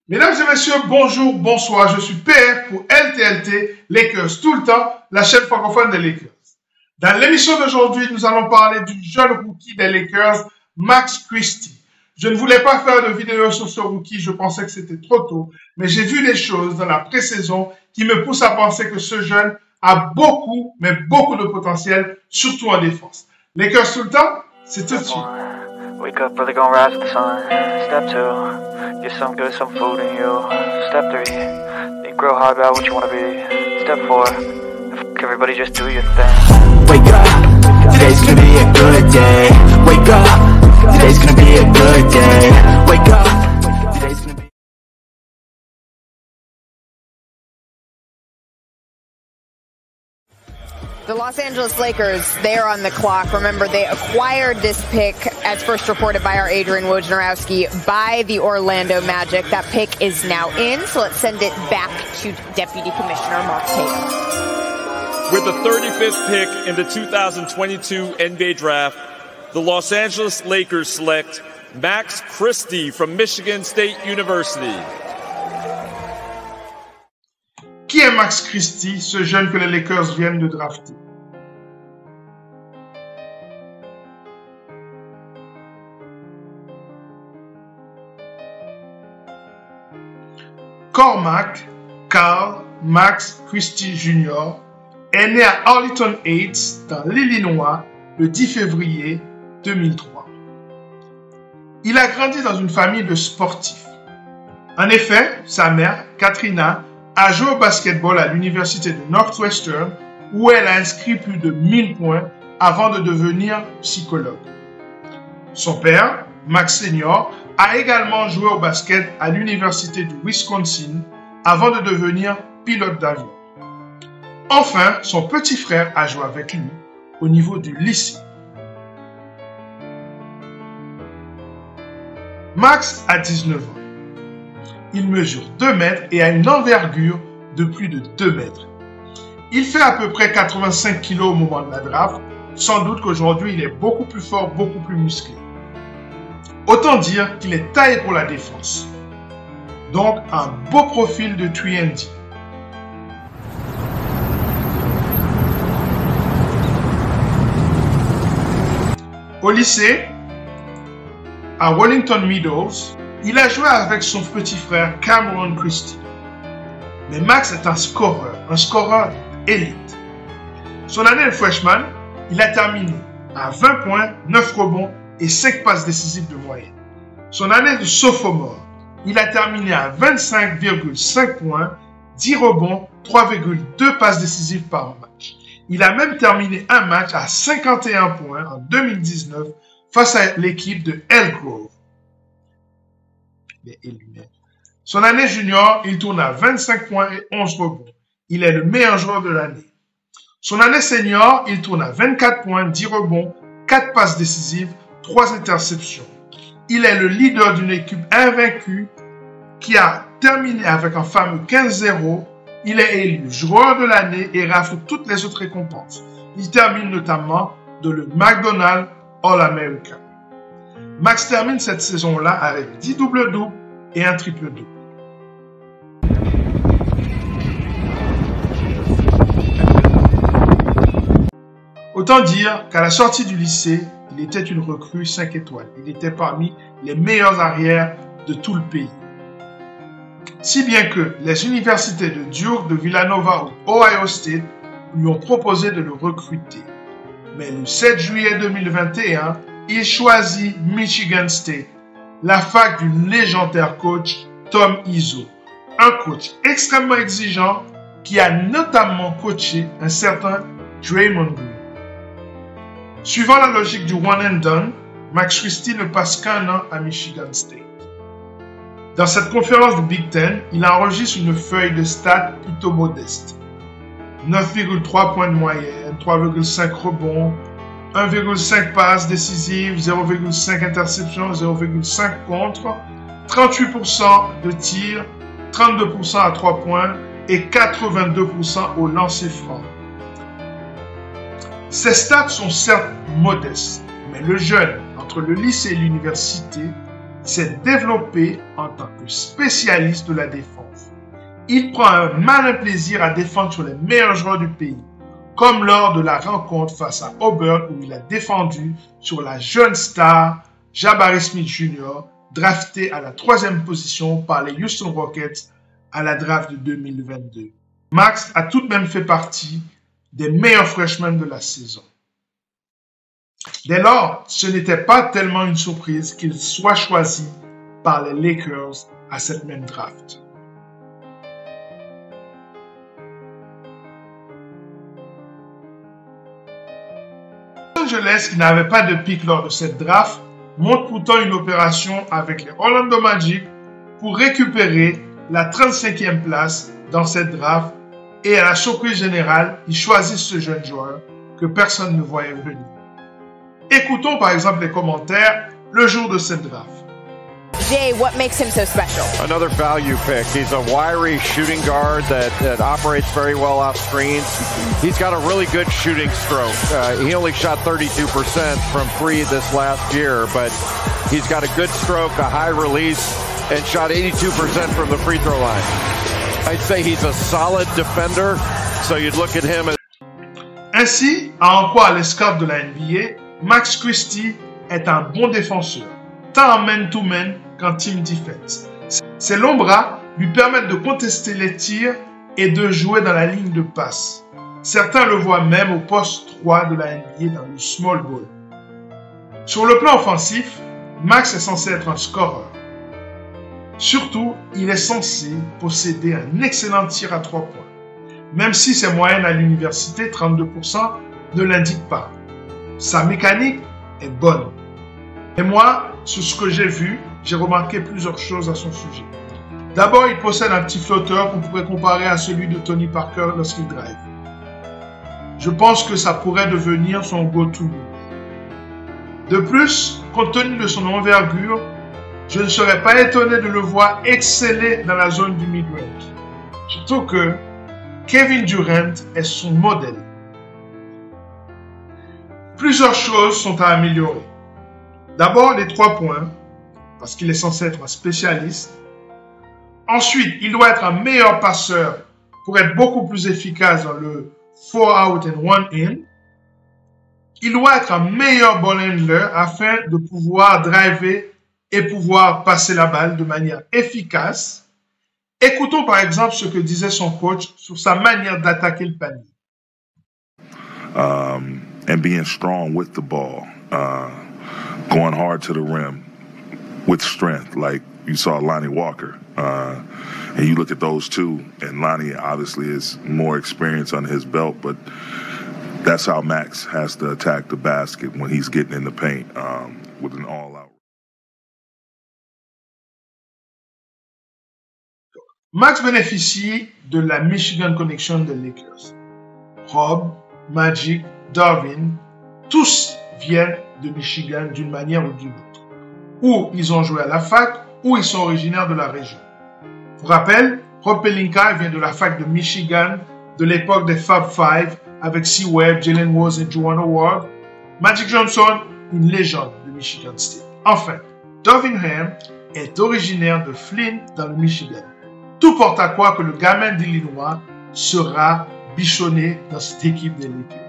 Mesdames et messieurs, bonjour, bonsoir, je suis PR pour LTLT, Lakers tout le temps, la chaîne francophone des Lakers. Dans l'émission d'aujourd'hui, nous allons parler du jeune rookie des Lakers, Max Christie. Je ne voulais pas faire de vidéo sur ce rookie, je pensais que c'était trop tôt, mais j'ai vu des choses dans la pré-saison qui me poussent à penser que ce jeune a beaucoup, mais beaucoup de potentiel, surtout en défense. Lakers tout le temps, c'est tout de suite. Wake up, brother, gonna rise with the sun. Step 2, get some good, some food in you. Step 3, think real hard about what you wanna be. Step 4, everybody just do your thing. Wake up, today's gonna be a good day. Wake up, today's gonna be a good day. Wake up, today's gonna be... The Los Angeles Lakers, they're on the clock. Remember, they acquired this pick, as first reported by our Adrian Wojnarowski, by the Orlando Magic. That pick is now in, so let's send it back to Deputy Commissioner Mark Tatum. With the 35th pick in the 2022 NBA Draft, the Los Angeles Lakers select Max Christie from Michigan State University. Qui est Max Christie, ce jeune que les Lakers viennent de drafter? Cormac Carl Max Christie Jr. est né à Arlington Heights, dans l'Illinois, le 10 février 2003. Il a grandi dans une famille de sportifs. En effet, sa mère, Katrina, a joué au basketball à l'université de Northwestern où elle a inscrit plus de 1000 points avant de devenir psychologue. Son père, Max Senior, a également joué au basket à l'université du Wisconsin avant de devenir pilote d'avion. Enfin, son petit frère a joué avec lui au niveau du lycée. Max a 19 ans. Il mesure 2 mètres et a une envergure de plus de 2 mètres. Il fait à peu près 85 kg au moment de la draft. Sans doute qu'aujourd'hui, il est beaucoup plus fort, beaucoup plus musclé. Autant dire qu'il est taillé pour la défense. Donc, un beau profil de 3&D. Au lycée, à Wellington Meadows, il a joué avec son petit frère Cameron Christie. Mais Max est un scoreur élite. Son année de freshman, il a terminé à 20 points, 9 rebonds et 5 passes décisives de moyenne. Son année de sophomore, il a terminé à 25,5 points, 10 rebonds, 3,2 passes décisives par match. Il a même terminé un match à 51 points en 2019 face à l'équipe de Elk Grove. Son année junior, il tourne à 25 points et 11 rebonds. Il est le meilleur joueur de l'année. Son année senior, il tourne à 24 points, 10 rebonds, 4 passes décisives, 3 interceptions. Il est le leader d'une équipe invaincue qui a terminé avec un fameux 15-0. Il est élu joueur de l'année et rafle toutes les autres récompenses. Il termine notamment de le McDonald's All-American. Max termine cette saison-là avec 10 double-doubles et un triple-double. Autant dire qu'à la sortie du lycée, il était une recrue 5 étoiles. Il était parmi les meilleurs arrières de tout le pays. Si bien que les universités de Duke, de Villanova ou Ohio State lui ont proposé de le recruter. Mais le 7 juillet 2021, il choisit Michigan State, la fac du légendaire coach Tom Izzo, un coach extrêmement exigeant qui a notamment coaché un certain Draymond Green. Suivant la logique du one and done, Max Christie ne passe qu'un an à Michigan State. Dans cette conférence du Big Ten, il enregistre une feuille de stats plutôt modeste. 9,3 points de moyenne, 3,5 rebonds, 1,5 passes décisives, 0,5 interceptions, 0,5 contre, 38% de tirs, 32% à 3 points et 82% au lancer franc. Ces stats sont certes modestes, mais le jeune, entre le lycée et l'université, s'est développé en tant que spécialiste de la défense. Il prend un malin plaisir à défendre sur les meilleurs joueurs du pays, comme lors de la rencontre face à Auburn où il a défendu sur la jeune star Jabari Smith Jr., drafté à la 3e position par les Houston Rockets à la draft de 2022. Max a tout de même fait partie des meilleurs freshmen de la saison. Dès lors, ce n'était pas tellement une surprise qu'il soit choisi par les Lakers à cette même draft. Los Angeles, qui n'avait pas de pick lors de cette draft, monte pourtant une opération avec les Orlando Magic pour récupérer la 35e place dans cette draft et à la surprise générale, ils choisissent ce jeune joueur que personne ne voyait venir. Écoutons par exemple les commentaires le jour de cette draft. Jay, what makes him so special? Another value pick. He's a wiry shooting guard that operates very well off screens. He's got a really good shooting stroke. He only shot 32% from free this last year, but he's got a good stroke, a high release, and shot 82% from the free throw line. I'd say he's a solid defender, so you'd look at him as... Ainsi, à en croire les scouts de la NBA, Max Christie est un bon défenseur, tant en man-to-man qu'en team defense. Ses longs bras lui permettent de contester les tirs et de jouer dans la ligne de passe. Certains le voient même au poste 3 de la NBA dans le small ball. Sur le plan offensif, Max est censé être un scoreur. Surtout, il est censé posséder un excellent tir à 3 points. Même si ses moyennes à l'université, 32%, ne l'indiquent pas. Sa mécanique est bonne. Et moi, sur ce que j'ai vu, j'ai remarqué plusieurs choses à son sujet. D'abord, il possède un petit flotteur qu'on pourrait comparer à celui de Tony Parker lorsqu'il drive. Je pense que ça pourrait devenir son go-to move. De plus, compte tenu de son envergure, je ne serais pas étonné de le voir exceller dans la zone du mid-range. Surtout que Kevin Durant est son modèle. Plusieurs choses sont à améliorer. D'abord, les 3 points, parce qu'il est censé être un spécialiste. Ensuite, il doit être un meilleur passeur pour être beaucoup plus efficace dans le 4 out and 1 in. Il doit être un meilleur ball handler afin de pouvoir driver et pouvoir passer la balle de manière efficace. Écoutons par exemple ce que disait son coach sur sa manière d'attaquer le panier. And being strong with the ball, going hard to the rim with strength, like you saw Lonnie Walker. And you look at those two, and Lonnie obviously is more experience on his belt, but that's how Max has to attack the basket when he's getting in the paint with an all-out. Max bénéficie de la Michigan Connection des Lakers. Rob, Magic, Darvin, tous viennent de Michigan d'une manière ou d'une autre. Ou ils ont joué à la fac, ou ils sont originaires de la région. Pour rappel, Rob Pelinka vient de la fac de Michigan de l'époque des Fab Five avec C. Webb, Jalen Rose et Juwan Howard. Magic Johnson, une légende de Michigan State. Enfin, Darvin Ham est originaire de Flint dans le Michigan. Tout porte à croire que le gamin d'Illinois sera bichonné dans cette équipe des Lakers.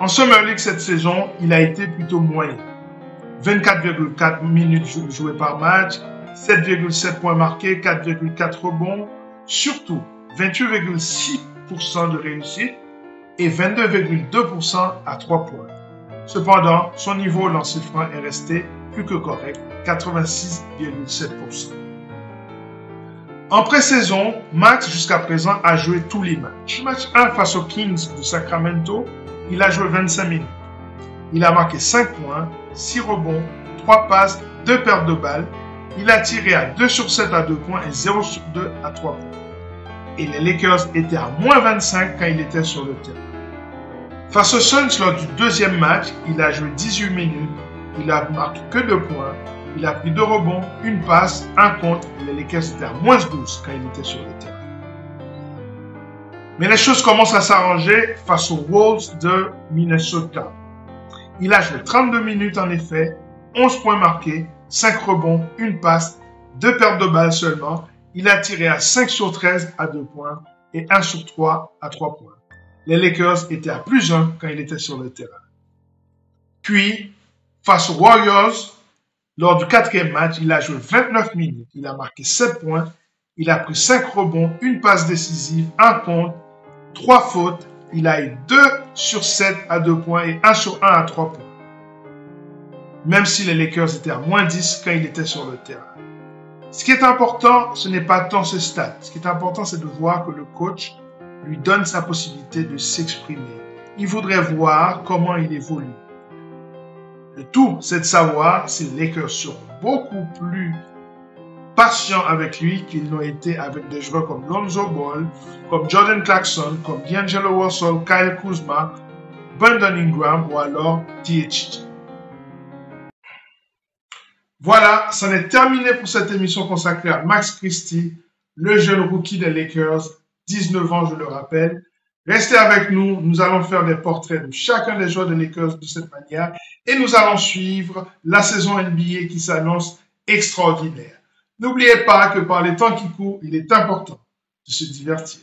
En Summer League cette saison, il a été plutôt moyen. 24,4 minutes jouées par match, 7,7 points marqués, 4,4 rebonds, surtout 28,6% de réussite et 22,2% à 3 points. Cependant, son niveau au lancer franc est resté plus que correct, 86,7%. En pré-saison, Max jusqu'à présent a joué tous les matchs. Match 1 face aux Kings de Sacramento, il a joué 25 minutes. Il a marqué 5 points, 6 rebonds, 3 passes, 2 pertes de balles. Il a tiré à 2 sur 7 à 2 points et 0 sur 2 à 3 points. Et les Lakers étaient à moins 25 quand il était sur le terrain. Face aux Suns, lors du deuxième match, il a joué 18 minutes. Il a marqué que 2 points. Il a pris 2 rebonds, 1 passe, 1 contre. Les Lakers étaient à moins 12 quand il était sur le terrain. Mais les choses commencent à s'arranger face aux Wolves de Minnesota. Il a joué 32 minutes en effet, 11 points marqués, 5 rebonds, 1 passe, 2 pertes de balles seulement. Il a tiré à 5 sur 13 à 2 points et 1 sur 3 à 3 points. Les Lakers étaient à +1 quand il était sur le terrain. Puis, face aux Warriors, lors du 4e match, il a joué 29 minutes. Il a marqué 7 points. Il a pris 5 rebonds, 1 passe décisive, 1 contre, 3 fautes. Il a eu 2 sur 7 à 2 points et 1 sur 1 à 3 points. Même si les Lakers étaient à -10 quand il était sur le terrain. Ce qui est important, ce n'est pas tant ce stade. Ce qui est important, c'est de voir que le coach lui donne sa possibilité de s'exprimer. Il voudrait voir comment il évolue. Le tout, c'est de savoir si les Lakers seront beaucoup plus patients avec lui qu'ils l'ont été avec des joueurs comme Lonzo Ball, comme Jordan Clarkson, comme D'Angelo Russell, Kyle Kuzma, Brandon Ingram ou alors THT. Voilà, c'en est terminé pour cette émission consacrée à Max Christie, le jeune rookie des Lakers, 19 ans je le rappelle. Restez avec nous, nous allons faire des portraits de chacun des joueurs des Lakers de cette manière et nous allons suivre la saison NBA qui s'annonce extraordinaire. N'oubliez pas que par les temps qui courent, il est important de se divertir.